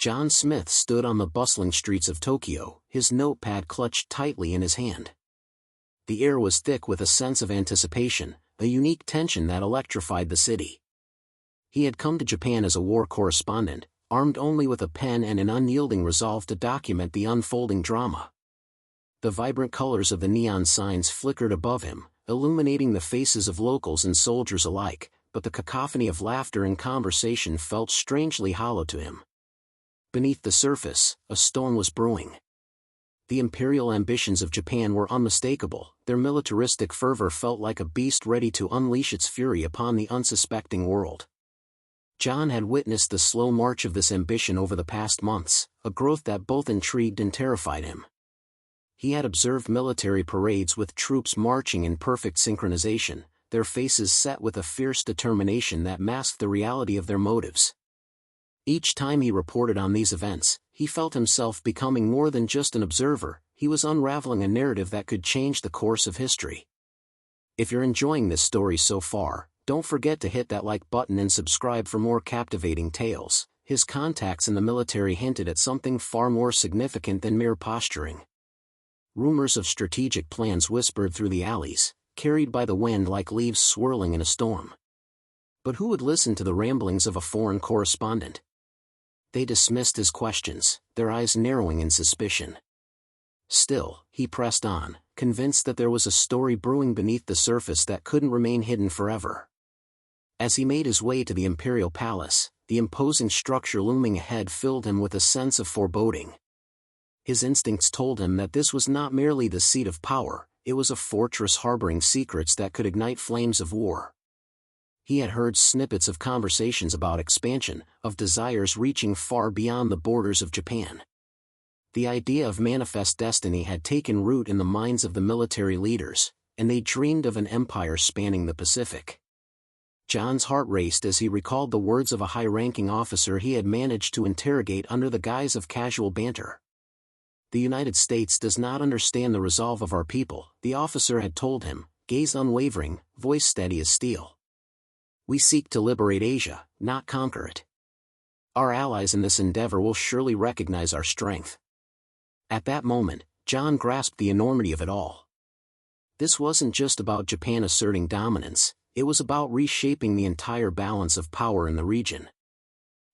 John Smith stood on the bustling streets of Tokyo, his notepad clutched tightly in his hand. The air was thick with a sense of anticipation, a unique tension that electrified the city. He had come to Japan as a war correspondent, armed only with a pen and an unyielding resolve to document the unfolding drama. The vibrant colors of the neon signs flickered above him, illuminating the faces of locals and soldiers alike, but the cacophony of laughter and conversation felt strangely hollow to him. Beneath the surface, a storm was brewing. The imperial ambitions of Japan were unmistakable, their militaristic fervor felt like a beast ready to unleash its fury upon the unsuspecting world. John had witnessed the slow march of this ambition over the past months, a growth that both intrigued and terrified him. He had observed military parades with troops marching in perfect synchronization, their faces set with a fierce determination that masked the reality of their motives. Each time he reported on these events, he felt himself becoming more than just an observer, he was unraveling a narrative that could change the course of history. If you're enjoying this story so far, don't forget to hit that like button and subscribe for more captivating tales. His contacts in the military hinted at something far more significant than mere posturing. Rumors of strategic plans whispered through the alleys, carried by the wind like leaves swirling in a storm. But who would listen to the ramblings of a foreign correspondent? They dismissed his questions, their eyes narrowing in suspicion. Still, he pressed on, convinced that there was a story brewing beneath the surface that couldn't remain hidden forever. As he made his way to the imperial palace, the imposing structure looming ahead filled him with a sense of foreboding. His instincts told him that this was not merely the seat of power, it was a fortress harboring secrets that could ignite flames of war. He had heard snippets of conversations about expansion, of desires reaching far beyond the borders of Japan. The idea of manifest destiny had taken root in the minds of the military leaders, and they dreamed of an empire spanning the Pacific. John's heart raced as he recalled the words of a high-ranking officer he had managed to interrogate under the guise of casual banter. "The United States does not understand the resolve of our people," the officer had told him, gaze unwavering, voice steady as steel. "We seek to liberate Asia, not conquer it. Our allies in this endeavor will surely recognize our strength." At that moment, John grasped the enormity of it all. This wasn't just about Japan asserting dominance, it was about reshaping the entire balance of power in the region.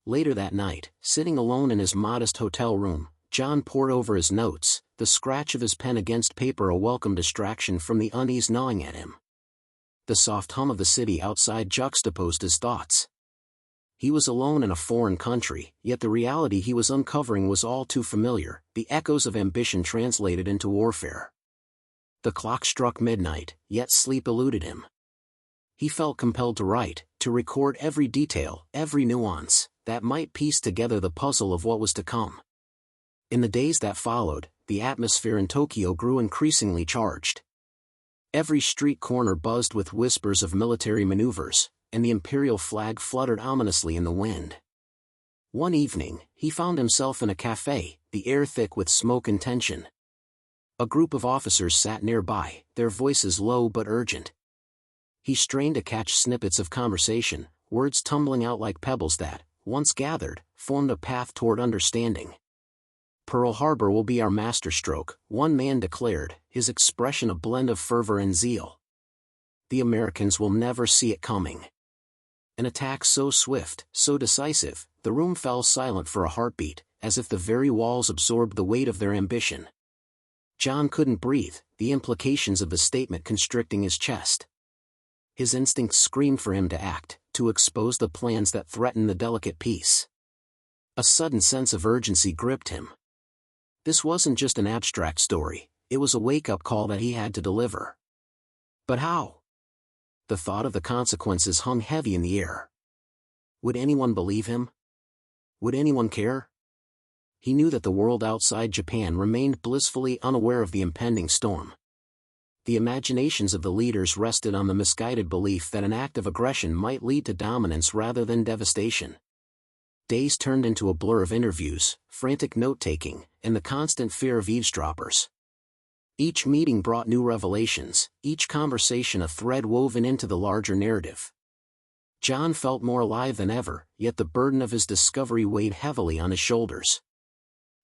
Later that night, sitting alone in his modest hotel room, John pored over his notes, the scratch of his pen against paper a welcome distraction from the unease gnawing at him. The soft hum of the city outside juxtaposed his thoughts. He was alone in a foreign country, yet the reality he was uncovering was all too familiar, the echoes of ambition translated into warfare. The clock struck midnight, yet sleep eluded him. He felt compelled to write, to record every detail, every nuance, that might piece together the puzzle of what was to come. In the days that followed, the atmosphere in Tokyo grew increasingly charged. Every street corner buzzed with whispers of military maneuvers, and the imperial flag fluttered ominously in the wind. One evening, he found himself in a cafe, the air thick with smoke and tension. A group of officers sat nearby, their voices low but urgent. He strained to catch snippets of conversation, words tumbling out like pebbles that, once gathered, formed a path toward understanding. "Pearl Harbor will be our masterstroke," one man declared, his expression a blend of fervor and zeal. "The Americans will never see it coming." An attack so swift, so decisive, the room fell silent for a heartbeat, as if the very walls absorbed the weight of their ambition. John couldn't breathe, the implications of the statement constricting his chest. His instincts screamed for him to act, to expose the plans that threatened the delicate peace. A sudden sense of urgency gripped him. This wasn't just an abstract story, it was a wake-up call that he had to deliver. But how? The thought of the consequences hung heavy in the air. Would anyone believe him? Would anyone care? He knew that the world outside Japan remained blissfully unaware of the impending storm. The imaginations of the leaders rested on the misguided belief that an act of aggression might lead to dominance rather than devastation. Days turned into a blur of interviews, frantic note-taking, and the constant fear of eavesdroppers. Each meeting brought new revelations, each conversation a thread woven into the larger narrative. John felt more alive than ever, yet the burden of his discovery weighed heavily on his shoulders.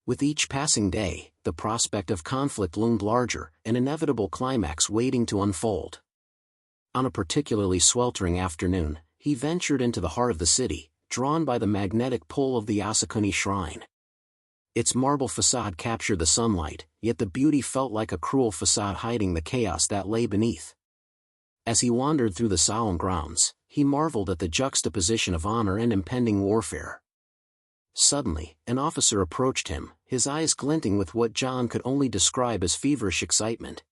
With each passing day, the prospect of conflict loomed larger, an inevitable climax waiting to unfold. On a particularly sweltering afternoon, he ventured into the heart of the city, drawn by the magnetic pull of the Yasukuni Shrine. Its marble facade captured the sunlight, yet the beauty felt like a cruel facade hiding the chaos that lay beneath. As he wandered through the solemn grounds, he marveled at the juxtaposition of honor and impending warfare. Suddenly, an officer approached him, his eyes glinting with what John could only describe as feverish excitement.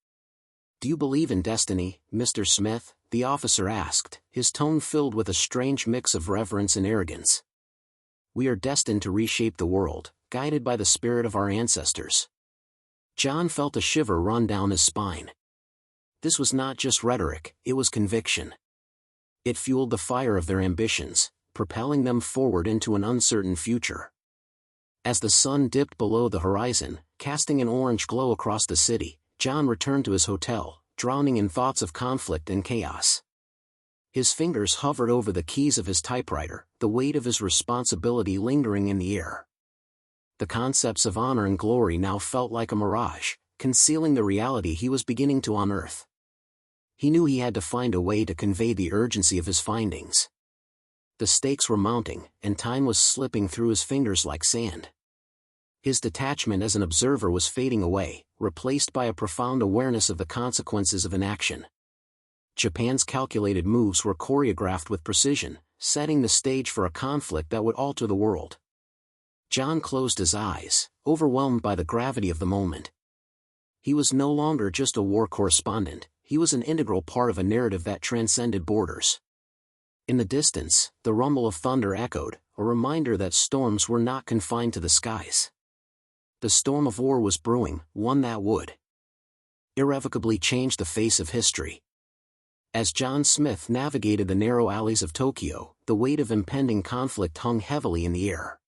"Do you believe in destiny, Mr. Smith?" the officer asked, his tone filled with a strange mix of reverence and arrogance. "We are destined to reshape the world, guided by the spirit of our ancestors." John felt a shiver run down his spine. This was not just rhetoric, it was conviction. It fueled the fire of their ambitions, propelling them forward into an uncertain future. As the sun dipped below the horizon, casting an orange glow across the city, John returned to his hotel, drowning in thoughts of conflict and chaos. His fingers hovered over the keys of his typewriter, the weight of his responsibility lingering in the air. The concepts of honor and glory now felt like a mirage, concealing the reality he was beginning to unearth. He knew he had to find a way to convey the urgency of his findings. The stakes were mounting, and time was slipping through his fingers like sand. His detachment as an observer was fading away, replaced by a profound awareness of the consequences of inaction. Japan's calculated moves were choreographed with precision, setting the stage for a conflict that would alter the world. John closed his eyes, overwhelmed by the gravity of the moment. He was no longer just a war correspondent, he was an integral part of a narrative that transcended borders. In the distance, the rumble of thunder echoed, a reminder that storms were not confined to the skies. The storm of war was brewing, one that would irrevocably change the face of history. As John Smith navigated the narrow alleys of Tokyo, the weight of impending conflict hung heavily in the air.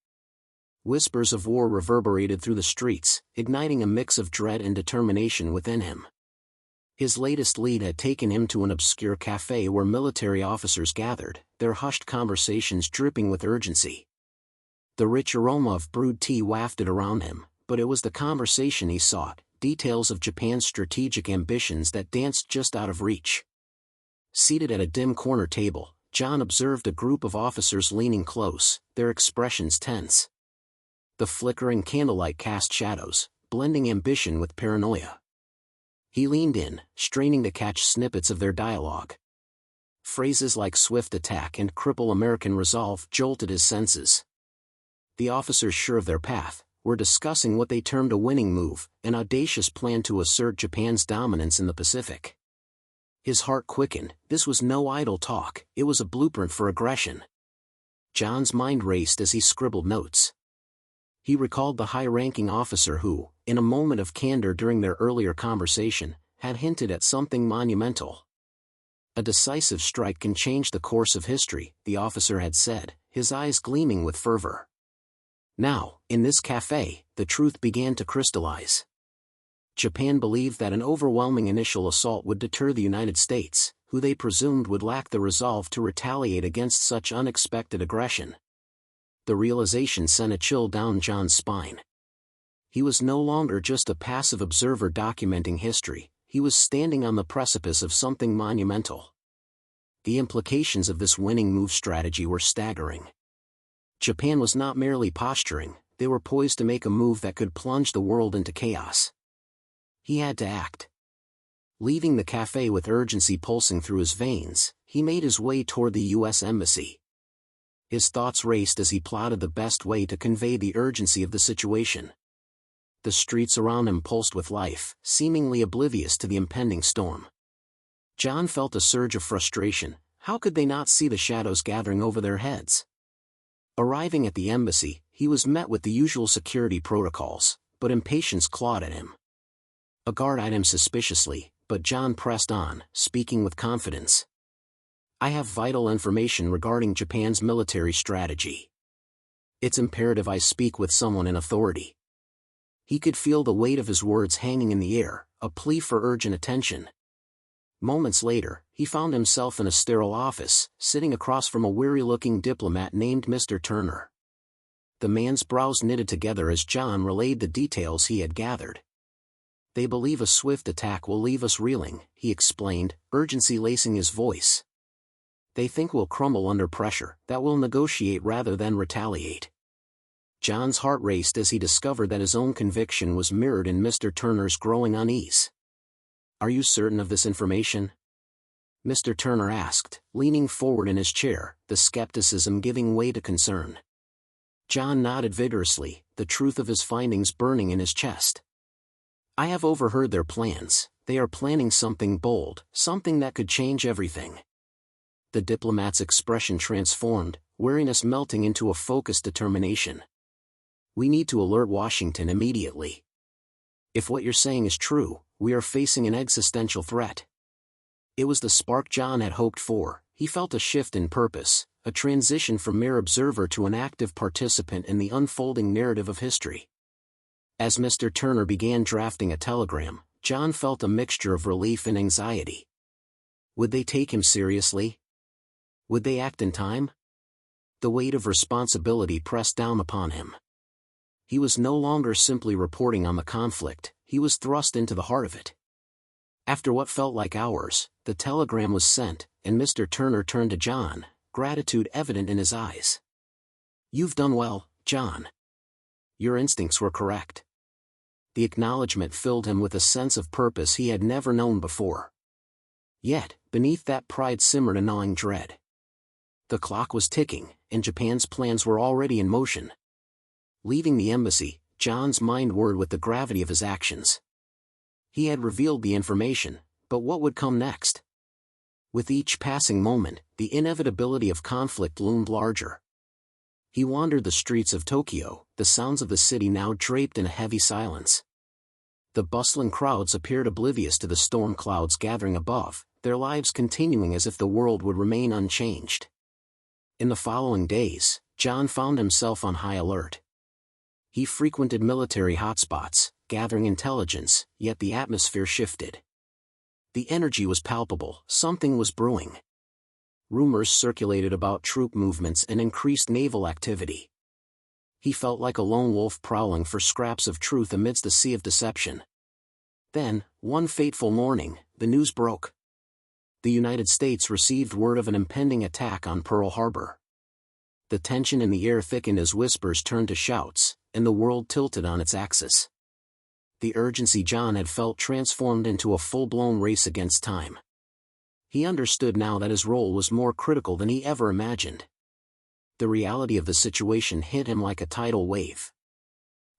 Whispers of war reverberated through the streets, igniting a mix of dread and determination within him. His latest lead had taken him to an obscure cafe where military officers gathered, their hushed conversations dripping with urgency. The rich aroma of brewed tea wafted around him, but it was the conversation he sought, details of Japan's strategic ambitions that danced just out of reach. Seated at a dim corner table, John observed a group of officers leaning close, their expressions tense. The flickering candlelight cast shadows, blending ambition with paranoia. He leaned in, straining to catch snippets of their dialogue. Phrases like swift attack and cripple American resolve jolted his senses. The officers, sure of their path, were discussing what they termed a winning move, an audacious plan to assert Japan's dominance in the Pacific. His heart quickened. This was no idle talk, it was a blueprint for aggression. John's mind raced as he scribbled notes. He recalled the high-ranking officer who, in a moment of candor during their earlier conversation, had hinted at something monumental. "A decisive strike can change the course of history," the officer had said, his eyes gleaming with fervor. Now, in this cafe, the truth began to crystallize. Japan believed that an overwhelming initial assault would deter the United States, who they presumed would lack the resolve to retaliate against such unexpected aggression. The realization sent a chill down John's spine. He was no longer just a passive observer documenting history, he was standing on the precipice of something monumental. The implications of this winning move strategy were staggering. Japan was not merely posturing, they were poised to make a move that could plunge the world into chaos. He had to act. Leaving the cafe with urgency pulsing through his veins, he made his way toward the U.S. Embassy. His thoughts raced as he plotted the best way to convey the urgency of the situation. The streets around him pulsed with life, seemingly oblivious to the impending storm. John felt a surge of frustration. How could they not see the shadows gathering over their heads? Arriving at the embassy, he was met with the usual security protocols, but impatience clawed at him. A guard eyed him suspiciously, but John pressed on, speaking with confidence. "I have vital information regarding Japan's military strategy. It's imperative I speak with someone in authority." He could feel the weight of his words hanging in the air, a plea for urgent attention. Moments later, he found himself in a sterile office, sitting across from a weary-looking diplomat named Mr. Turner. The man's brows knitted together as John relayed the details he had gathered. "They believe a swift attack will leave us reeling," he explained, urgency lacing his voice. "They think we'll crumble under pressure, that we'll negotiate rather than retaliate." John's heart raced as he discovered that his own conviction was mirrored in Mr. Turner's growing unease. "Are you certain of this information?" Mr. Turner asked, leaning forward in his chair, the skepticism giving way to concern. John nodded vigorously, the truth of his findings burning in his chest. "I have overheard their plans. They are planning something bold, something that could change everything." The diplomat's expression transformed, weariness melting into a focused determination. "We need to alert Washington immediately. If what you're saying is true, we are facing an existential threat." It was the spark John had hoped for. He felt a shift in purpose, a transition from mere observer to an active participant in the unfolding narrative of history. As Mr. Turner began drafting a telegram, John felt a mixture of relief and anxiety. Would they take him seriously? Would they act in time? The weight of responsibility pressed down upon him. He was no longer simply reporting on the conflict, he was thrust into the heart of it. After what felt like hours, the telegram was sent, and Mr. Turner turned to John, gratitude evident in his eyes. "You've done well, John. Your instincts were correct." The acknowledgement filled him with a sense of purpose he had never known before. Yet, beneath that pride simmered a gnawing dread. The clock was ticking, and Japan's plans were already in motion. Leaving the embassy, John's mind whirred with the gravity of his actions. He had revealed the information, but what would come next? With each passing moment, the inevitability of conflict loomed larger. He wandered the streets of Tokyo, the sounds of the city now draped in a heavy silence. The bustling crowds appeared oblivious to the storm clouds gathering above, their lives continuing as if the world would remain unchanged. In the following days, John found himself on high alert. He frequented military hotspots, gathering intelligence, yet the atmosphere shifted. The energy was palpable, something was brewing. Rumors circulated about troop movements and increased naval activity. He felt like a lone wolf prowling for scraps of truth amidst a sea of deception. Then, one fateful morning, the news broke. The United States received word of an impending attack on Pearl Harbor. The tension in the air thickened as whispers turned to shouts, and the world tilted on its axis. The urgency John had felt transformed into a full-blown race against time. He understood now that his role was more critical than he ever imagined. The reality of the situation hit him like a tidal wave.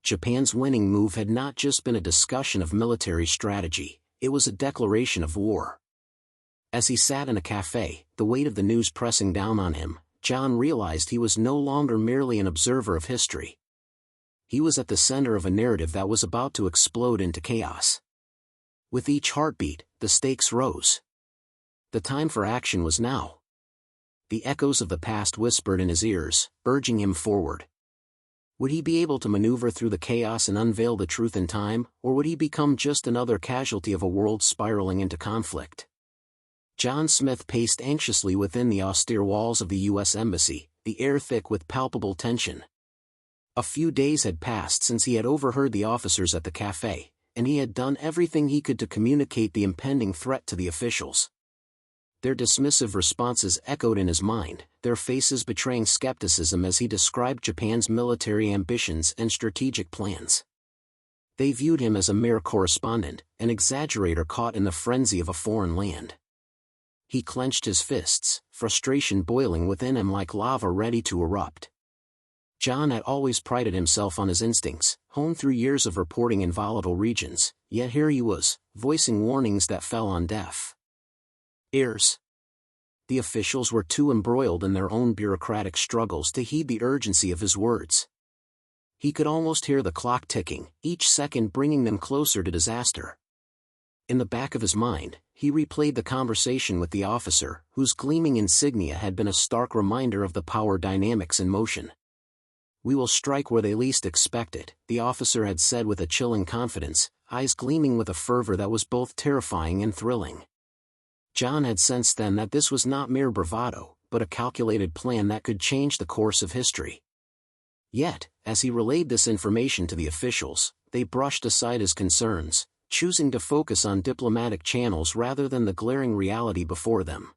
Japan's winning move had not just been a discussion of military strategy, it was a declaration of war. As he sat in a cafe, the weight of the news pressing down on him, John realized he was no longer merely an observer of history. He was at the center of a narrative that was about to explode into chaos. With each heartbeat, the stakes rose. The time for action was now. The echoes of the past whispered in his ears, urging him forward. Would he be able to maneuver through the chaos and unveil the truth in time, or would he become just another casualty of a world spiraling into conflict? John Smith paced anxiously within the austere walls of the U.S. Embassy, the air thick with palpable tension. A few days had passed since he had overheard the officers at the cafe, and he had done everything he could to communicate the impending threat to the officials. Their dismissive responses echoed in his mind, their faces betraying skepticism as he described Japan's military ambitions and strategic plans. They viewed him as a mere correspondent, an exaggerator caught in the frenzy of a foreign land. He clenched his fists, frustration boiling within him like lava ready to erupt. John had always prided himself on his instincts, honed through years of reporting in volatile regions, yet here he was, voicing warnings that fell on deaf ears. The officials were too embroiled in their own bureaucratic struggles to heed the urgency of his words. He could almost hear the clock ticking, each second bringing them closer to disaster. In the back of his mind, he replayed the conversation with the officer, whose gleaming insignia had been a stark reminder of the power dynamics in motion. "We will strike where they least expect it," the officer had said with a chilling confidence, eyes gleaming with a fervor that was both terrifying and thrilling. John had sensed then that this was not mere bravado, but a calculated plan that could change the course of history. Yet, as he relayed this information to the officials, they brushed aside his concerns, choosing to focus on diplomatic channels rather than the glaring reality before them.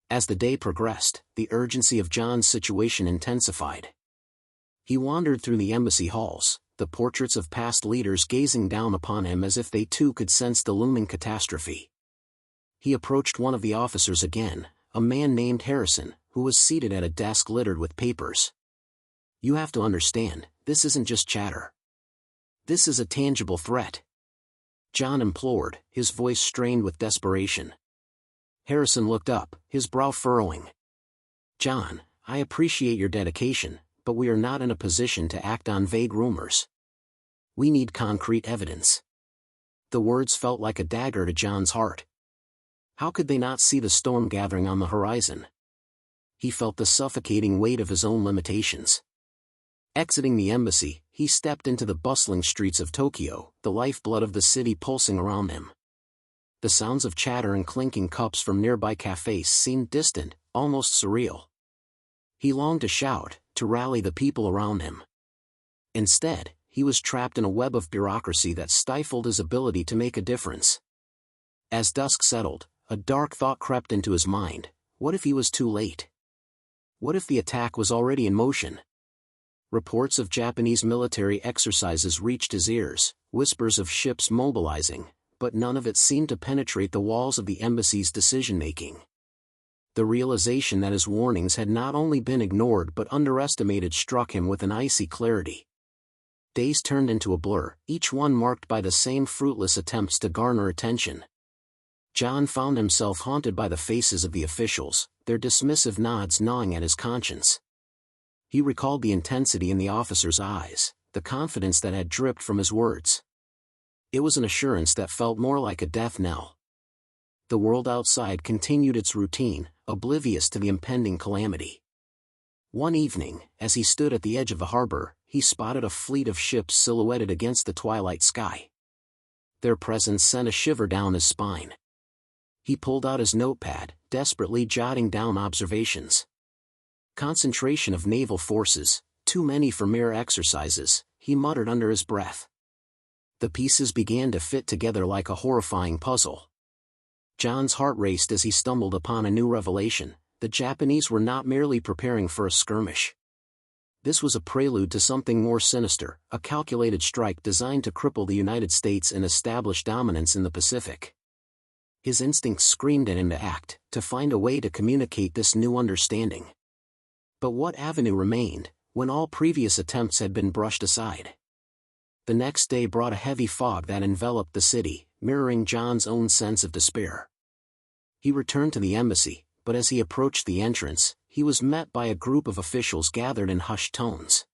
As the day progressed, the urgency of John's situation intensified. He wandered through the embassy halls, the portraits of past leaders gazing down upon him as if they too could sense the looming catastrophe. He approached one of the officers again, a man named Harrison, who was seated at a desk littered with papers. "You have to understand, this isn't just chatter. This is a tangible threat," John implored, his voice strained with desperation. Harrison looked up, his brow furrowing. "John, I appreciate your dedication, but we are not in a position to act on vague rumors. We need concrete evidence." The words felt like a dagger to John's heart. How could they not see the storm gathering on the horizon? He felt the suffocating weight of his own limitations. Exiting the embassy, he stepped into the bustling streets of Tokyo, the lifeblood of the city pulsing around him. The sounds of chatter and clinking cups from nearby cafes seemed distant, almost surreal. He longed to shout, to rally the people around him. Instead, he was trapped in a web of bureaucracy that stifled his ability to make a difference. As dusk settled, a dark thought crept into his mind: what if he was too late? What if the attack was already in motion? Reports of Japanese military exercises reached his ears, whispers of ships mobilizing, but none of it seemed to penetrate the walls of the embassy's decision-making. The realization that his warnings had not only been ignored but underestimated struck him with an icy clarity. Days turned into a blur, each one marked by the same fruitless attempts to garner attention. John found himself haunted by the faces of the officials, their dismissive nods gnawing at his conscience. He recalled the intensity in the officers' eyes, the confidence that had dripped from his words. It was an assurance that felt more like a death knell. The world outside continued its routine, oblivious to the impending calamity. One evening, as he stood at the edge of the harbor, he spotted a fleet of ships silhouetted against the twilight sky. Their presence sent a shiver down his spine. He pulled out his notepad, desperately jotting down observations. "Concentration of naval forces, too many for mere exercises," he muttered under his breath. The pieces began to fit together like a horrifying puzzle. John's heart raced as he stumbled upon a new revelation: the Japanese were not merely preparing for a skirmish. This was a prelude to something more sinister, a calculated strike designed to cripple the United States and establish dominance in the Pacific. His instincts screamed at him to act, to find a way to communicate this new understanding. But what avenue remained, when all previous attempts had been brushed aside? The next day brought a heavy fog that enveloped the city, mirroring John's own sense of despair. He returned to the embassy, but as he approached the entrance, he was met by a group of officials gathered in hushed tones.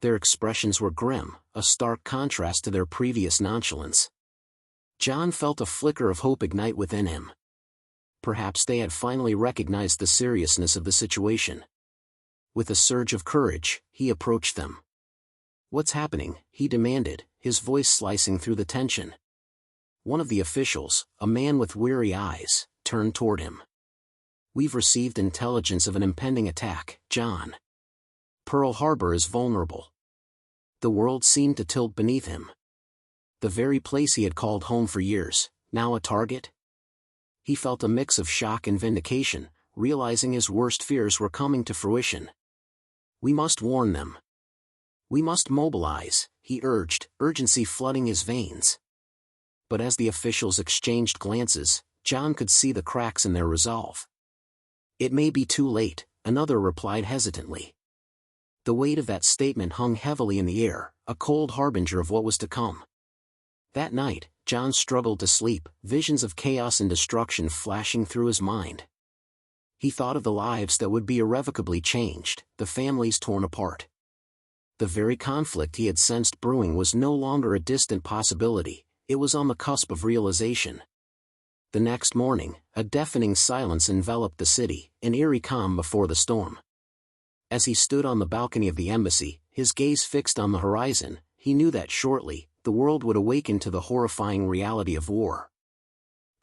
Their expressions were grim, a stark contrast to their previous nonchalance. John felt a flicker of hope ignite within him. Perhaps they had finally recognized the seriousness of the situation. With a surge of courage, he approached them. "What's happening?" he demanded, his voice slicing through the tension. One of the officials, a man with weary eyes, turned toward him. "We've received intelligence of an impending attack, John. Pearl Harbor is vulnerable." The world seemed to tilt beneath him. The very place he had called home for years, now a target? He felt a mix of shock and vindication, realizing his worst fears were coming to fruition. "We must warn them. We must mobilize," he urged, urgency flooding his veins. But as the officials exchanged glances, John could see the cracks in their resolve. "It may be too late," another replied hesitantly. The weight of that statement hung heavily in the air, a cold harbinger of what was to come. That night, John struggled to sleep, visions of chaos and destruction flashing through his mind. He thought of the lives that would be irrevocably changed, the families torn apart. The very conflict he had sensed brewing was no longer a distant possibility, it was on the cusp of realization. The next morning, a deafening silence enveloped the city, an eerie calm before the storm. As he stood on the balcony of the embassy, his gaze fixed on the horizon, he knew that shortly, the world would awaken to the horrifying reality of war.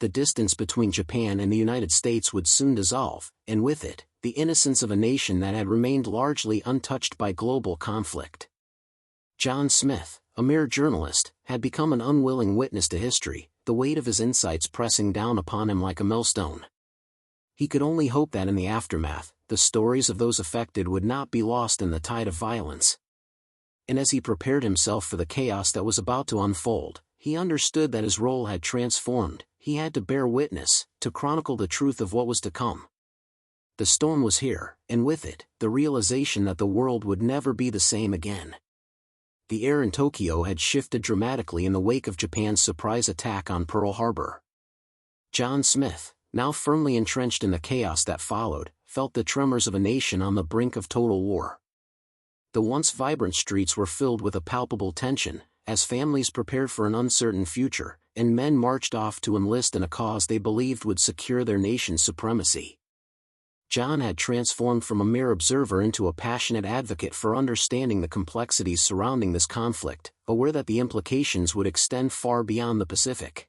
The distance between Japan and the United States would soon dissolve, and with it, the innocence of a nation that had remained largely untouched by global conflict. John Smith, a mere journalist, had become an unwilling witness to history, the weight of his insights pressing down upon him like a millstone. He could only hope that in the aftermath, the stories of those affected would not be lost in the tide of violence. And as he prepared himself for the chaos that was about to unfold, he understood that his role had transformed. He had to bear witness, to chronicle the truth of what was to come. The storm was here, and with it, the realization that the world would never be the same again. The air in Tokyo had shifted dramatically in the wake of Japan's surprise attack on Pearl Harbor. John Smith, now firmly entrenched in the chaos that followed, felt the tremors of a nation on the brink of total war. The once vibrant streets were filled with a palpable tension, as families prepared for an uncertain future, and men marched off to enlist in a cause they believed would secure their nation's supremacy. John had transformed from a mere observer into a passionate advocate for understanding the complexities surrounding this conflict, aware that the implications would extend far beyond the Pacific.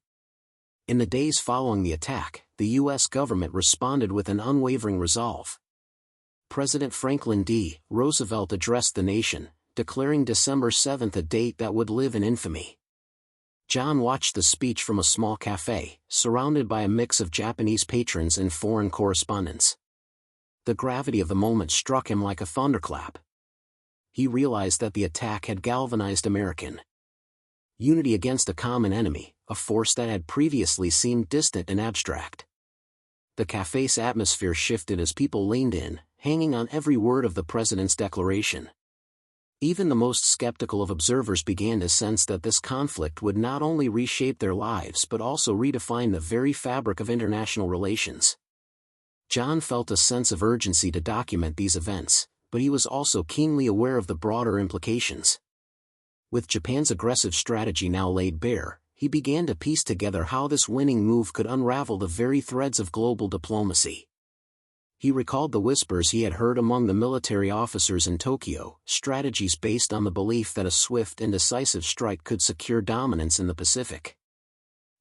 In the days following the attack, the U.S. government responded with an unwavering resolve. President Franklin D. Roosevelt addressed the nation, declaring December 7 a date that would live in infamy. John watched the speech from a small cafe, surrounded by a mix of Japanese patrons and foreign correspondents. The gravity of the moment struck him like a thunderclap. He realized that the attack had galvanized American unity against a common enemy, a force that had previously seemed distant and abstract. The cafe's atmosphere shifted as people leaned in, hanging on every word of the president's declaration. Even the most skeptical of observers began to sense that this conflict would not only reshape their lives but also redefine the very fabric of international relations. John felt a sense of urgency to document these events, but he was also keenly aware of the broader implications. With Japan's aggressive strategy now laid bare, he began to piece together how this winning move could unravel the very threads of global diplomacy. He recalled the whispers he had heard among the military officers in Tokyo, strategies based on the belief that a swift and decisive strike could secure dominance in the Pacific.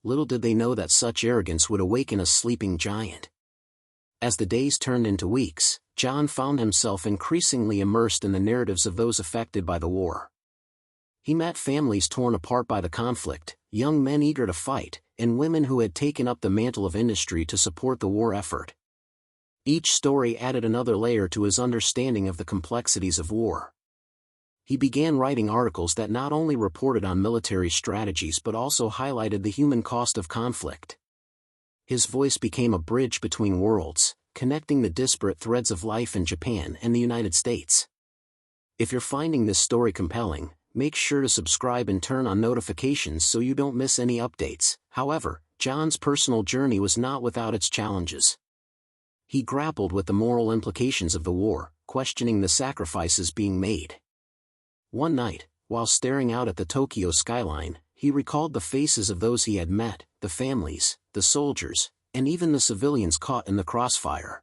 Little did they know that such arrogance would awaken a sleeping giant. As the days turned into weeks, John found himself increasingly immersed in the narratives of those affected by the war. He met families torn apart by the conflict, young men eager to fight, and women who had taken up the mantle of industry to support the war effort. Each story added another layer to his understanding of the complexities of war. He began writing articles that not only reported on military strategies but also highlighted the human cost of conflict. His voice became a bridge between worlds, connecting the disparate threads of life in Japan and the United States. If you're finding this story compelling, make sure to subscribe and turn on notifications so you don't miss any updates. However, John's personal journey was not without its challenges. He grappled with the moral implications of the war, questioning the sacrifices being made. One night, while staring out at the Tokyo skyline, he recalled the faces of those he had met, the families, the soldiers, and even the civilians caught in the crossfire.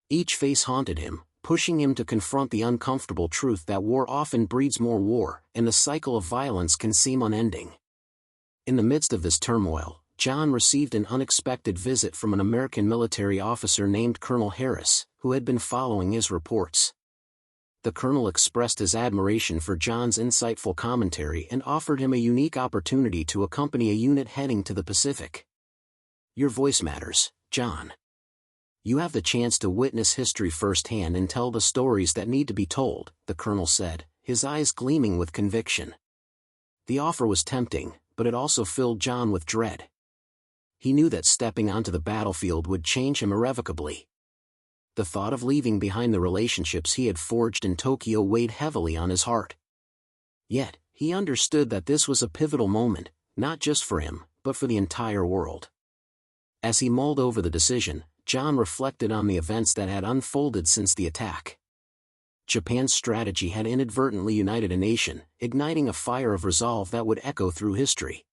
Each face haunted him, pushing him to confront the uncomfortable truth that war often breeds more war, and the cycle of violence can seem unending. In the midst of this turmoil, John received an unexpected visit from an American military officer named Colonel Harris, who had been following his reports. The colonel expressed his admiration for John's insightful commentary and offered him a unique opportunity to accompany a unit heading to the Pacific. "Your voice matters, John. You have the chance to witness history firsthand and tell the stories that need to be told," the colonel said, his eyes gleaming with conviction. The offer was tempting, but it also filled John with dread. He knew that stepping onto the battlefield would change him irrevocably. The thought of leaving behind the relationships he had forged in Tokyo weighed heavily on his heart. Yet, he understood that this was a pivotal moment, not just for him, but for the entire world. As he mulled over the decision, John reflected on the events that had unfolded since the attack. Japan's strategy had inadvertently united a nation, igniting a fire of resolve that would echo through history.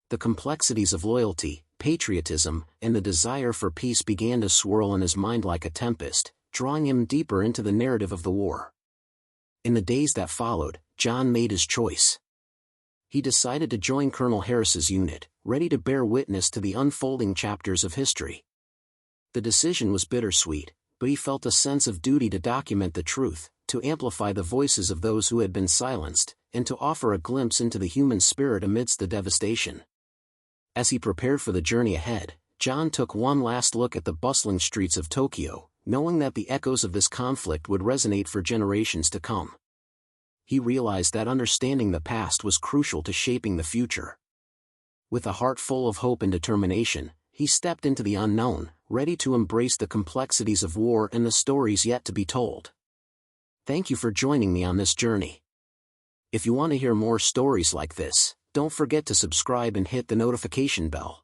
The complexities of loyalty, patriotism, and the desire for peace began to swirl in his mind like a tempest, drawing him deeper into the narrative of the war. In the days that followed, John made his choice. he decided to join Colonel Harris's unit, ready to bear witness to the unfolding chapters of history. The decision was bittersweet, but he felt a sense of duty to document the truth, to amplify the voices of those who had been silenced, and to offer a glimpse into the human spirit amidst the devastation. As he prepared for the journey ahead, John took one last look at the bustling streets of Tokyo, knowing that the echoes of this conflict would resonate for generations to come. He realized that understanding the past was crucial to shaping the future. With a heart full of hope and determination, he stepped into the unknown, ready to embrace the complexities of war and the stories yet to be told. Thank you for joining me on this journey. If you want to hear more stories like this, don't forget to subscribe and hit the notification bell.